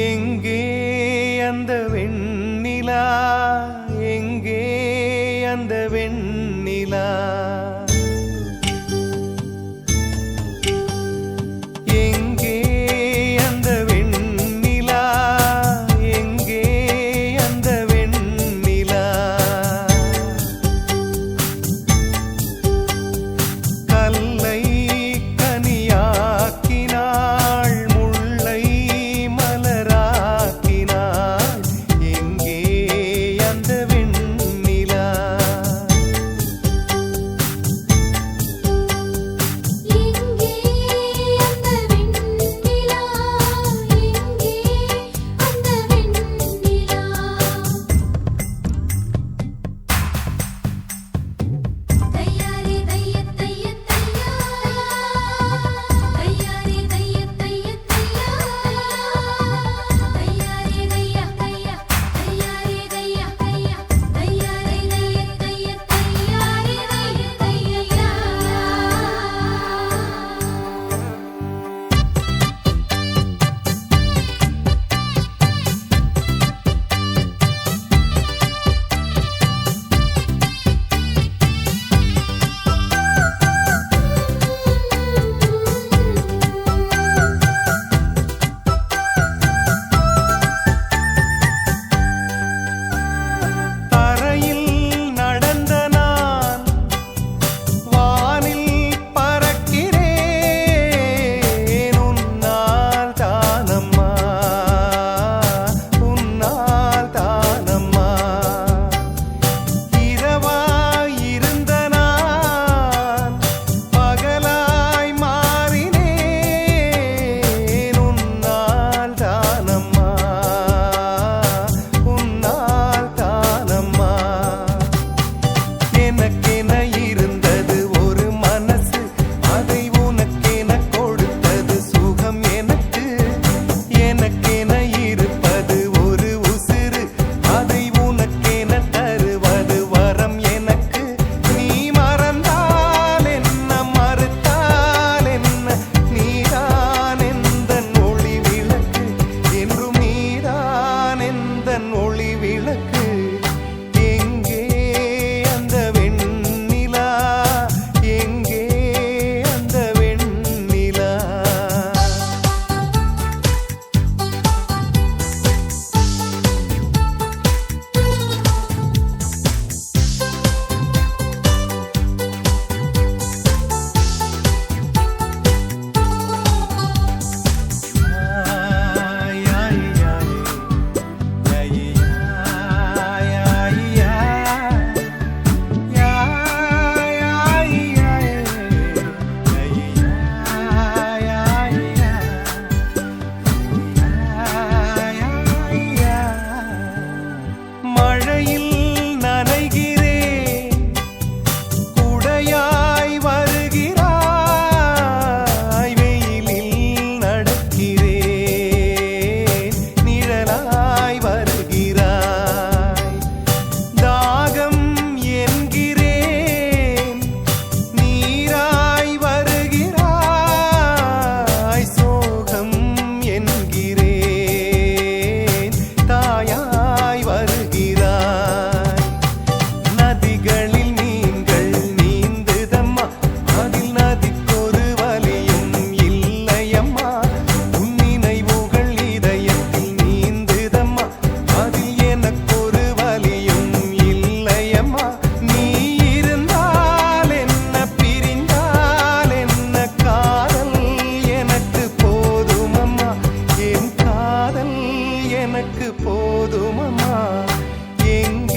எங்கே அந்த வெண்ணிலா, எங்கே அந்த வெண்ணிலா, எங்கே அந்த வெண்ணிலா, எங்கே அந்த வெண்ணிலா, கல்லை கனியாக்கினாள், முல்லை மலராக்கினாள், எங்கே அந்த வெண்ணிலா, எங்கே அந்த வெண்ணிலா, எங்கே அந்த வெண்ணிலா, தையாரே தைய தைய தையா, தையாரே தைய தைய தையா, தையாரே தைய தைய, தையாரே தைய தைய, தையாரே தைய தைய, தையாரே தைய தையா. தரையில் நடந்த நான் வானில் பறக்கிறேன், உன்னால் தானம்மா, உன்னால் தானம்மா, இரவாய் இருந்த நான் பகலாய் மாறினேன், உன்னால் தானம்மா, உன்னால் தானம்மா, எனக்கென இருந்தது ஒரு மனசு, அதை உனக்கென கொடுத்தது சுகம் எனக்கு, எனக்கென இருப்பது ஒரு உசிறு, அதை உனக்கென தருவது வரம் எனக்கு, நீ மறந்தால் என்ன மறுத்தால் என்ன, நீதான் எந்தன் ஒளி விளக்கு, என்றும் நீதான் எந்தன் ஒளி விளக்கு, எங்கே அந்த வெண்ணிலா, எங்கே அந்த வெண்ணிலா. மழையில் நனைகிறேன், குடையாய் வருகிறாய், வெயிலில் நடக்கிறேன், நிழலாய் வருகிறாய், தாகம் என்கிறேன், நீராய் வருகிறாய், சோகம் என்கிறேன், தாயாய் வருகிறாய், நதிகளில் மீன்கள் நீந்துதம்மா, அதில் நதிக்கொரு வலியும் இல்லையம்மா, உன் நினைவுகள் இதயத்தில் நீந்துதம்மா, அதில் எனக்கொரு வலியும் இல்லையம்மா, நீ இருந்தால் என்ன பிரிந்தால் என்ன, காதல் எனக்கு போதுமம்மா, என் காதல் எனக்கு போதுமம்மா, எங்கே